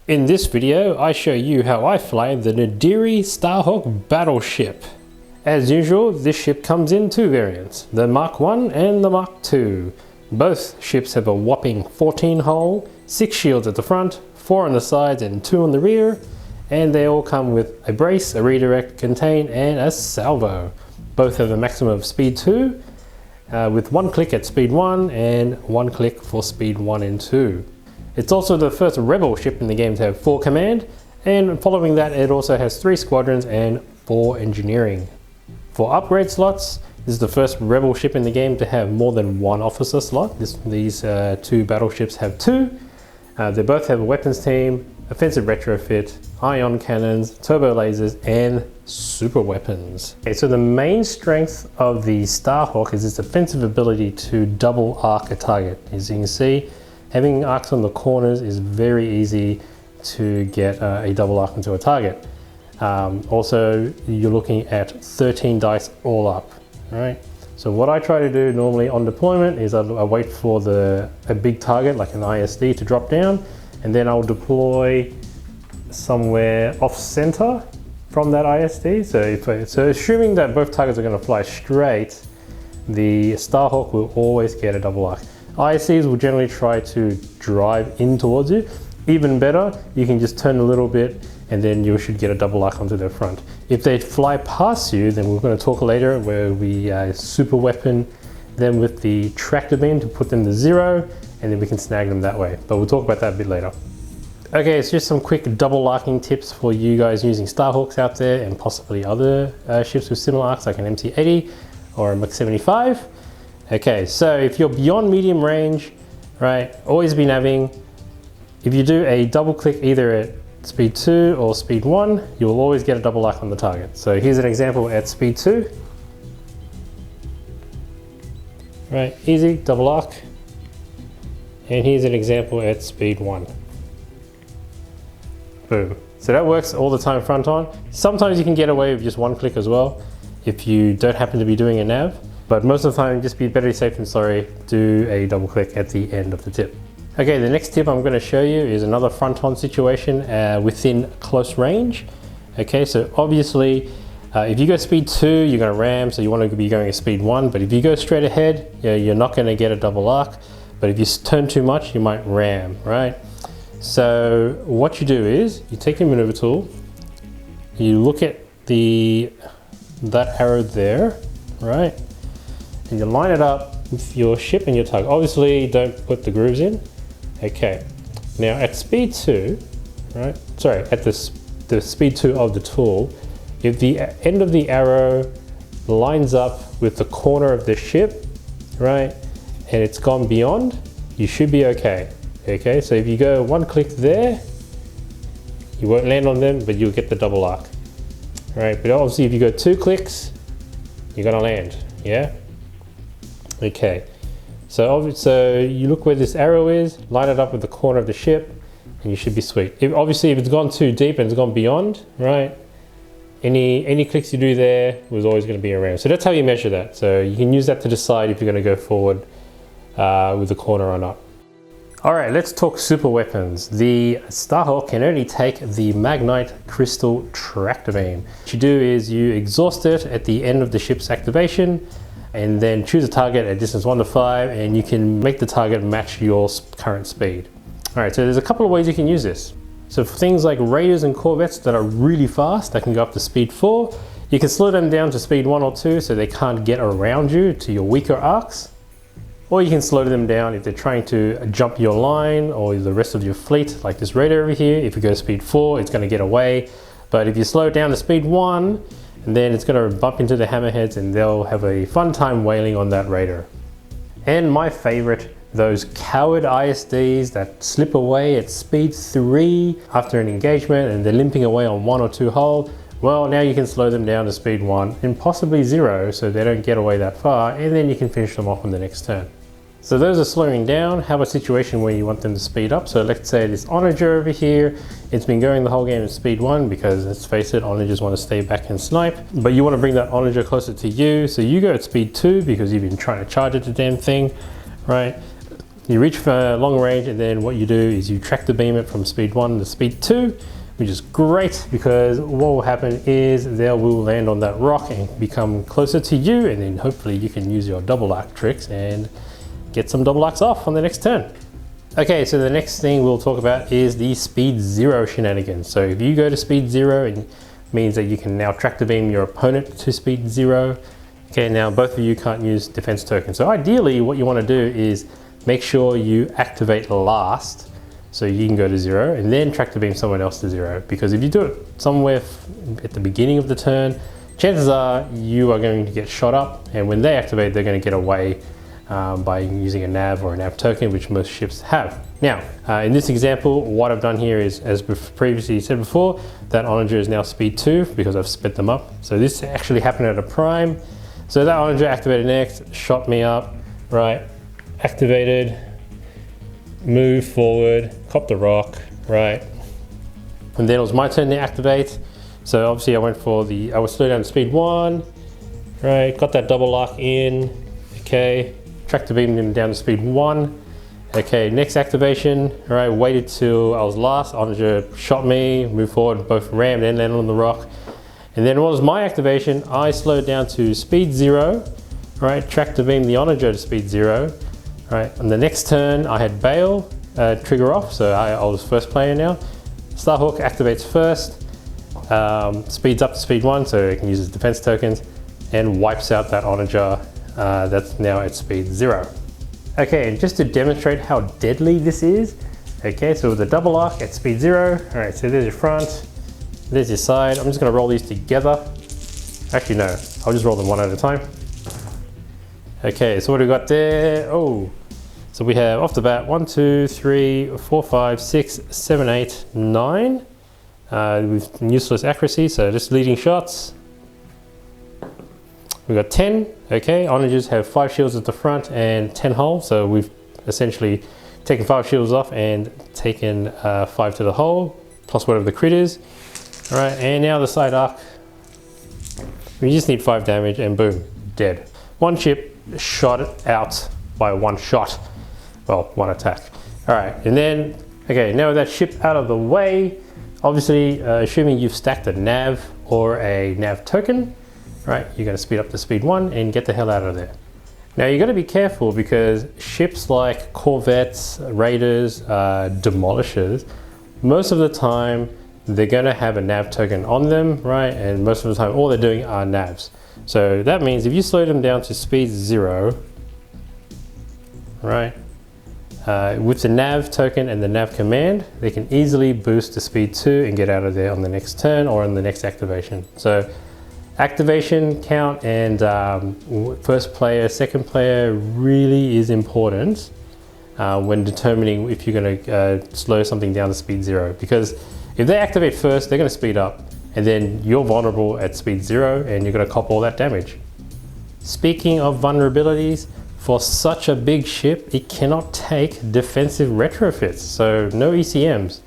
In this video, I show you how I fly the Nadiri Starhawk Battleship. As usual, this ship comes in two variants, the Mark 1 and the Mark 2. Both ships have a whopping 14 hull, 6 shields at the front, 4 on the sides and 2 on the rear, and they all come with a brace, a redirect, contain and a salvo. Both have a maximum of speed 2, with 1 click at speed 1 and 1 click for speed 1 and 2. It's also the first rebel ship in the game to have 4 command, and following that it also has 3 squadrons and 4 engineering. For upgrade slots, this is the first rebel ship in the game to have more than 1 officer slot. These 2 battleships have 2. They both have a weapons team, offensive retrofit, ion cannons, turbo lasers and super weapons. Okay, so the main strength of the Starhawk is its offensive ability to double arc a target. As you can see, having arcs on the corners is very easy to get a double arc into a target. Also, you're looking at 13 dice all up, right? So what I try to do normally on deployment is I wait for a big target like an ISD to drop down, and then I'll deploy somewhere off center from that ISD. So assuming that both targets are going to fly straight, the Starhawk will always get a double arc. ISDs will generally try to drive in towards you. Even better, you can just turn a little bit and then you should get a double arc onto their front. If they fly past you, then we're going to talk later where we super weapon them with the tractor beam to put them to 0, and then we can snag them that way. But we'll talk about that a bit later. Okay, it's just some quick double arcing tips for you guys using Starhawks out there and possibly other ships with similar arcs like an MC-80 or a Mach-75. Okay, so if you're beyond medium range, right, always be navving. If you do a double click either at speed 2 or speed 1, you will always get a double arc on the target. So here's an example at speed 2. Right, easy, double arc. And here's an example at speed 1. Boom. So that works all the time front on. Sometimes you can get away with just 1 click as well if you don't happen to be doing a nav. But most of the time, just be better safe than sorry, do a double click at the end of the tip. Okay, the next tip I'm going to show you is another front-on situation within close range. Okay, so obviously, if you go speed 2, you're going to ram, so you want to be going at speed 1. But if you go straight ahead, you're not going to get a double arc. But if you turn too much, you might ram, right? So what you do is, you take your maneuver tool, you look at that arrow there, right? And you line it up with your ship and your target. Obviously, don't put the grooves in. Okay, now at speed 2, right? Sorry, at the speed 2 of the tool, if the end of the arrow lines up with the corner of the ship, right, and it's gone beyond, you should be okay. Okay, so if you go 1 click there, you won't land on them, but you'll get the double arc. Right, but obviously if you go 2 clicks, you're gonna land, yeah? Okay, so you look where this arrow is, line it up with the corner of the ship, and you should be sweet. Obviously, if it's gone too deep and it's gone beyond, right, any clicks you do there was always going to be a ram. So that's how you measure that. So you can use that to decide if you're going to go forward with the corner or not. All right, let's talk super weapons. The Starhawk can only take the Magnite Crystal Tractor Beam. What you do is you exhaust it at the end of the ship's activation, and then choose a target at distance 1 to 5, and you can make the target match your current speed. All right, so there's a couple of ways you can use this. So for things like raiders and corvettes that are really fast, that can go up to speed 4, you can slow them down to speed 1 or 2 so they can't get around you to your weaker arcs. Or you can slow them down if they're trying to jump your line or the rest of your fleet, like this raider over here. If you go to speed 4, it's going to get away. But if you slow it down to speed 1, and then it's going to bump into the hammerheads and they'll have a fun time whaling on that raider. And my favorite, those coward ISDs that slip away at speed 3 after an engagement and they're limping away on 1 or 2 hull. Well, now you can slow them down to speed 1 and possibly 0 so they don't get away that far, and then you can finish them off on the next turn. So those are slowing down. Have a situation where you want them to speed up. So let's say this onager over here, it's been going the whole game at speed 1 because let's face it, onagers want to stay back and snipe. But you want to bring that onager closer to you. So you go at speed 2 because you've been trying to charge at the damn thing, right? You reach for long range, and then what you do is you tractor beam it from speed 1 to speed 2, which is great because what will happen is they will land on that rock and become closer to you, and then hopefully you can use your double arc tricks and get some double arcs off on the next turn. Okay, so the next thing we'll talk about is the speed 0 shenanigans. So if you go to speed 0, it means that you can now tractor beam your opponent to speed 0. Okay, now both of you can't use defense tokens. So ideally what you want to do is make sure you activate last so you can go to 0 and then tractor beam someone else to 0. Because if you do it somewhere at the beginning of the turn, chances are you are going to get shot up, and when they activate, they're going to get away by using a nav or a nav token, which most ships have. Now, in this example, what I've done here is, as previously said before, that Onager is now speed 2 because I've split them up. So this actually happened at a prime. So that Onager activated next, shot me up, right? Activated, move forward, cop the rock, right? And then it was my turn to activate. So obviously I went for I was slowed down to speed 1, right? Got that double lock in, okay. Tractor beamed him down to speed 1. Okay, next activation, all right, waited till I was last. Onager shot me, moved forward, both rammed and landed on the rock. And then what was my activation? I slowed down to speed 0, right? Tractor beamed the Onager to speed 0. Right, on the next turn I had Bail trigger off, so I was first player now. Starhawk activates first, speeds up to speed 1 so it can use its defense tokens, and wipes out that Onager that's now at speed 0. Okay, and just to demonstrate how deadly this is, okay, so with the double arc at speed 0, alright, so there's your front, there's your side. I'm just going to roll these together. Actually no, I'll just roll them one at a time. Okay, so what do we got there? Oh, so we have off the bat 1, 2, 3, 4, 5, 6, 7, 8, 9 with useless accuracy, so just leading shots. We got 10. Okay, Onagers have 5 shields at the front and 10 hull, so we've essentially taken 5 shields off and taken 5 to the hull, plus whatever the crit is. All right, and now the side arc. We just need 5 damage and boom, dead. One ship shot out by 1 shot. Well, 1 attack. All right, and then, okay, now with that ship out of the way, obviously, assuming you've stacked a nav or a nav token, right, you're going to speed up to speed 1 and get the hell out of there. Now you got to be careful because ships like corvettes, raiders, demolishers, most of the time they're going to have a nav token on them, right? And most of the time all they're doing are navs. So that means if you slow them down to speed 0, right, with the nav token and the nav command, they can easily boost to speed 2 and get out of there on the next turn or on the next activation. So activation count and first player, second player really is important when determining if you're going to slow something down to speed 0. Because if they activate first, they're going to speed up, and then you're vulnerable at speed 0 and you're going to cop all that damage. Speaking of vulnerabilities, for such a big ship, it cannot take defensive retrofits, so no ECMs.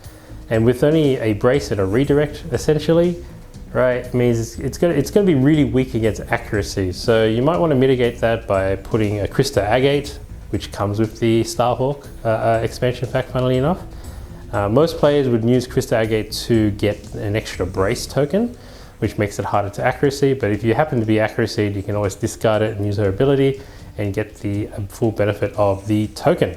And with only a brace and a redirect, essentially, right, it means it's going to be really weak against accuracy. So you might want to mitigate that by putting a Krista Agate, which comes with the Starhawk expansion pack, funnily enough. Most players would use Krista Agate to get an extra brace token, which makes it harder to accuracy. But if you happen to be accuracy, you can always discard it and use her ability and get the full benefit of the token.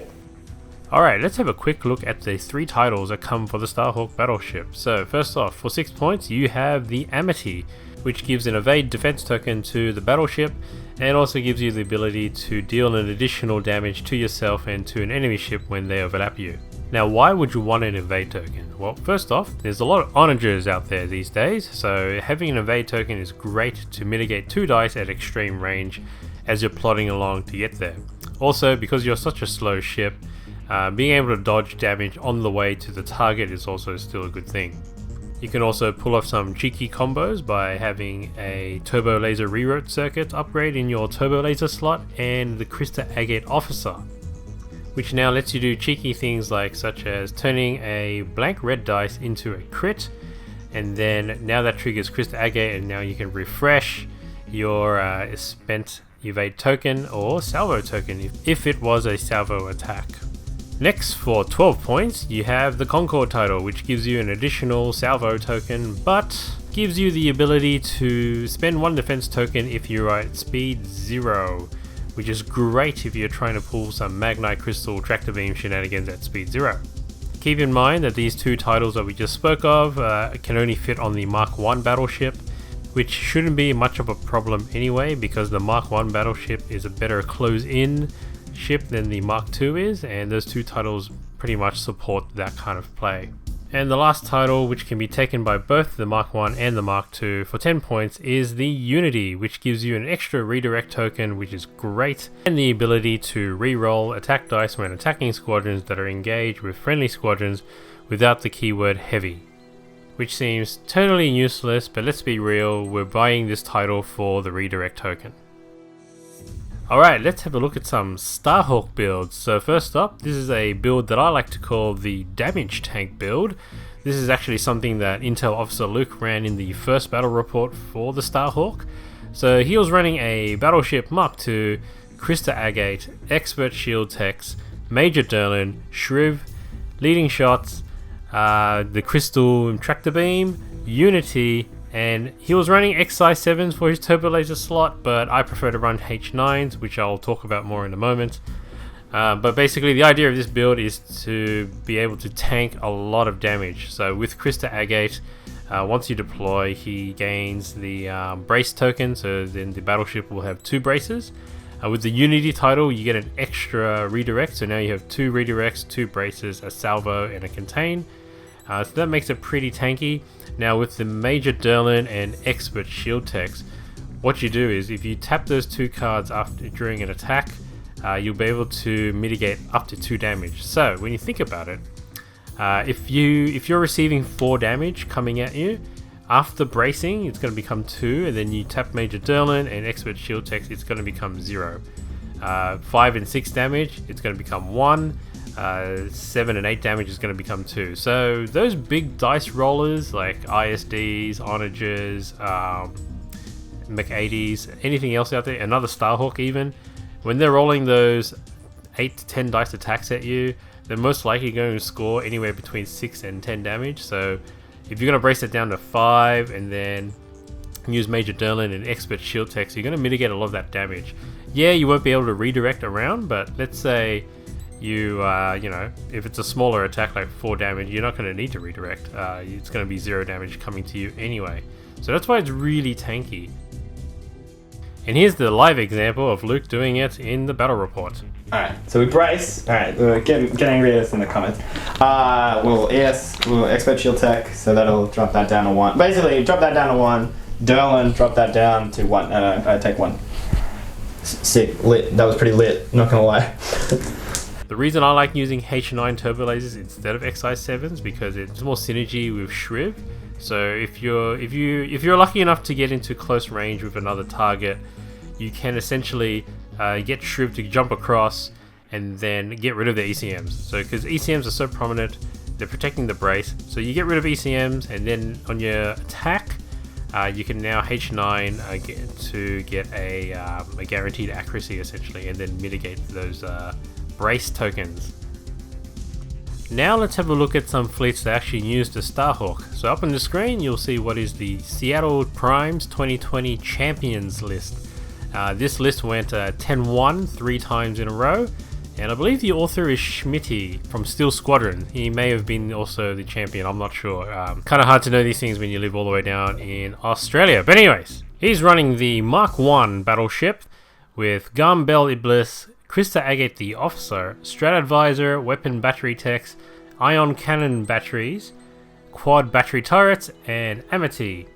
Alright, let's have a quick look at the 3 titles that come for the Starhawk Battleship. So first off, for 6 points you have the Amity, which gives an evade defense token to the battleship and also gives you the ability to deal an additional damage to yourself and to an enemy ship when they overlap you. Now why would you want an evade token? Well, first off, there's a lot of onagers out there these days, so having an evade token is great to mitigate 2 dice at extreme range as you're plodding along to get there. Also, because you're such a slow ship, being able to dodge damage on the way to the target is also still a good thing. You can also pull off some cheeky combos by having a turbo laser reroute circuit upgrade in your turbo laser slot and the Krista Agate officer, which now lets you do cheeky things like such as turning a blank red dice into a crit, and then now that triggers Krista Agate and now you can refresh your spent evade token or salvo token if it was a salvo attack. Next, for 12 points, you have the Concord title, which gives you an additional salvo token, but gives you the ability to spend one defense token if you're at speed 0, which is great if you're trying to pull some Magnite Crystal Tractor Beam shenanigans at speed 0. Keep in mind that these two titles that we just spoke of can only fit on the Mark 1 battleship, which shouldn't be much of a problem anyway, because the Mark 1 battleship is a better close-in ship than the Mark 2 is, and those two titles pretty much support that kind of play. And the last title, which can be taken by both the Mark 1 and the Mark 2 for 10 points, is the Unity, which gives you an extra redirect token, which is great, and the ability to re-roll attack dice when attacking squadrons that are engaged with friendly squadrons without the keyword heavy. Which seems totally useless, but let's be real, we're buying this title for the redirect token. Alright, let's have a look at some Starhawk builds. So first up, this is a build that I like to call the damage tank build. This is actually something that Intel Officer Luke ran in the first battle report for the Starhawk. So he was running a Battleship Mark II, Krista Agate, Expert Shield Techs, Major Derlin, Shriv, Leading Shots, the Crystal Tractor Beam, Unity, and he was running XI7s for his turbo laser slot, but I prefer to run H9s, which I'll talk about more in a moment. But basically the idea of this build is to be able to tank a lot of damage. So with Krista Agate, once you deploy, he gains the brace token, so then the battleship will have 2 braces. With the Unity title, you get an extra redirect, so now you have 2 redirects, 2 braces, a salvo, and a contain. So that makes it pretty tanky. Now with the Major Derlin and Expert Shield Techs, what you do is if you tap those 2 cards during an attack, you'll be able to mitigate up to 2 damage. So when you think about it, if you're receiving 4 damage coming at you, after bracing it's going to become 2, and then you tap Major Derlin and Expert Shield Techs, it's going to become 0. 5 and 6 damage, it's going to become 1. 7 and 8 damage is going to become 2. So those big dice rollers like ISDs, Onagers, Mach-80s, anything else out there, another Starhawk even, when they're rolling those 8 to 10 dice attacks at you, they're most likely going to score anywhere between 6 and 10 damage. So if you're going to brace it down to 5 and then use Major Derlin and Expert Shield Techs, you're going to mitigate a lot of that damage. Yeah, you won't be able to redirect around, but let's say you know, if it's a smaller attack like 4 damage, you're not going to need to redirect. It's going to be 0 damage coming to you anyway. So that's why it's really tanky. And here's the live example of Luke doing it in the battle report. Alright, so we brace. Alright, get angry at us in the comments. We'll Expert Shield Tech, so that'll drop that down to 1. Basically, drop that down to 1. Derlin, drop that down to 1. Take 1. Sick, lit. That was pretty lit, not gonna lie. The reason I like using H9 turbo lasers instead of XI7s because it's more synergy with Shriv. So if you're lucky enough to get into close range with another target, you can essentially get Shriv to jump across and then get rid of the ECMs. So because ECMs are so prominent, they're protecting the brace. So you get rid of ECMs, and then on your attack, you can now H9 get a guaranteed accuracy essentially, and then mitigate those brace tokens. Now let's have a look at some fleets that actually use the Starhawk. So up on the screen you'll see what is the Seattle Primes 2020 Champions list. This list went 10-1 3 times in a row, and I believe the author is Schmitty from Steel Squadron. He may have been also the champion, I'm not sure. Kind of hard to know these things when you live all the way down in Australia. But anyways, he's running the Mark 1 battleship with Garm Bell Iblis, Krista Agate the Officer, Strat Advisor, Weapon Battery Techs, Ion Cannon Batteries, Quad Battery Turrets, and Amity.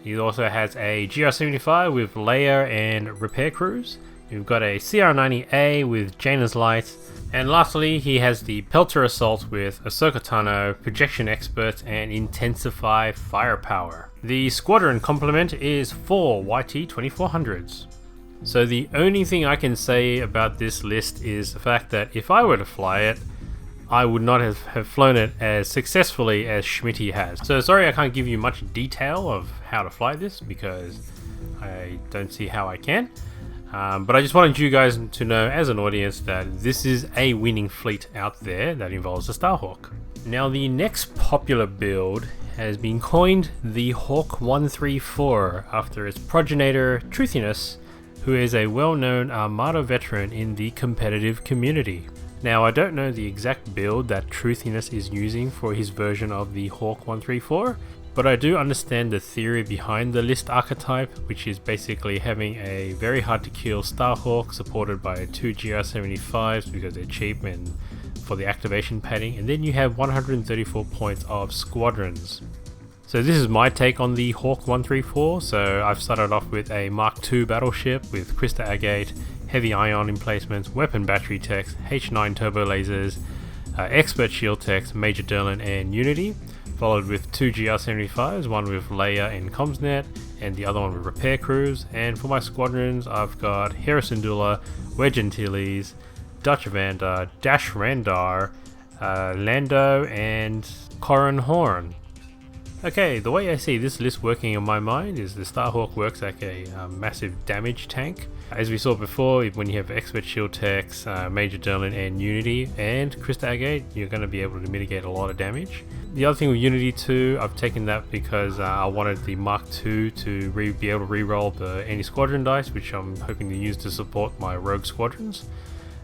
He also has a GR75 with Layer and Repair Crews. We've got a CR90A with Jaina's Light. And lastly, he has the Pelter Assault with Ahsoka Tano, Projection Expert, and Intensify Firepower. The squadron complement is 4 YT-2400s. So the only thing I can say about this list is the fact that if I were to fly it, I would not have flown it as successfully as Schmitty has. So sorry I can't give you much detail of how to fly this because I don't see how I can. But I just wanted you guys to know as an audience that this is a winning fleet out there that involves the Starhawk. Now the next popular build has been coined the Hawk 134 after its progenitor Truthiness, who is a well-known Armada veteran in the competitive community. Now I don't know the exact build that Truthiness is using for his version of the Hawk 134, but I do understand the theory behind the list archetype, which is basically having a very hard to kill Starhawk supported by 2 GR75s because they're cheap and for the activation padding, and then you have 134 points of Squadrons. So this is my take on the Hawk 134. So I've started off with a Mark II battleship with Crystal Agate, heavy ion emplacements, weapon battery techs, H9 turbo lasers, expert shield techs, Major Derlin and Unity, followed with 2 GR75s, one with Leia and Comsnet, and the other one with repair crews. And for my squadrons, I've got Hera Syndulla, Wedge Antilles, Dutch Vander, Dash Randar, Lando, and Corran Horn. Okay, the way I see this list working in my mind is the Starhawk works like a massive damage tank. As we saw before, when you have expert shield techs, Major Derlin and Unity and Crystal Agate, you're going to be able to mitigate a lot of damage. The other thing with Unity 2, I've taken that because I wanted the Mark II to be able to re-roll the anti-squadron dice, which I'm hoping to use to support my rogue squadrons.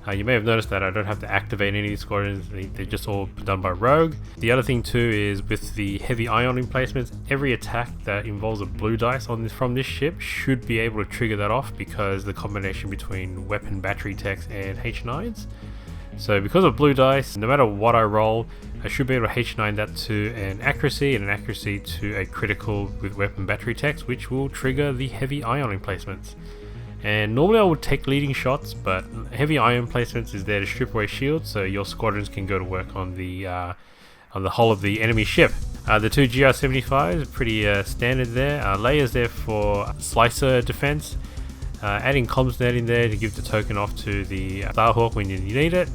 You may have noticed that I don't have to activate any of these squadrons, they're just all done by rogue. The other thing too is with the heavy ion emplacements, every attack that involves a blue dice from this ship should be able to trigger that off because the combination between weapon battery techs and H9s. So because of blue dice, no matter what I roll, I should be able to H9 that to an accuracy and an accuracy to a critical with weapon battery techs, which will trigger the heavy ion emplacements. And normally I would take leading shots, but heavy ion placements is there to strip away shields, so your squadrons can go to work on the hull of the enemy ship. The 2 GR75s are pretty standard there. Leia's there for slicer defense, adding Comsnet in there to give the token off to the Starhawk when you need it,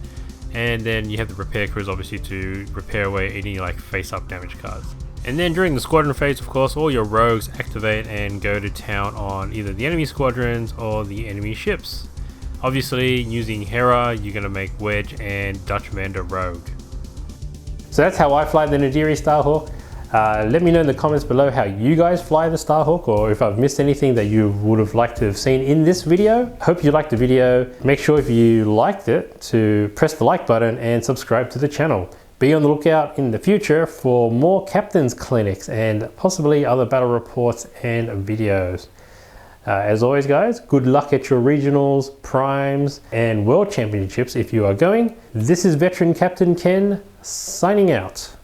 and then you have the repair crews obviously to repair away any like face-up damage cards. And then during the squadron phase, of course, all your rogues activate and go to town on either the enemy squadrons or the enemy ships. Obviously, using Hera, you're going to make Wedge and Dutch Vander rogue. So that's how I fly the Nadiri Starhawk. Let me know in the comments below how you guys fly the Starhawk, or if I've missed anything that you would have liked to have seen in this video. Hope you liked the video. Make sure if you liked it to press the like button and subscribe to the channel. Be on the lookout in the future for more captain's clinics and possibly other battle reports and videos. As always guys, good luck at your regionals, primes and world championships if you are going. This is Veteran Captain Ken signing out.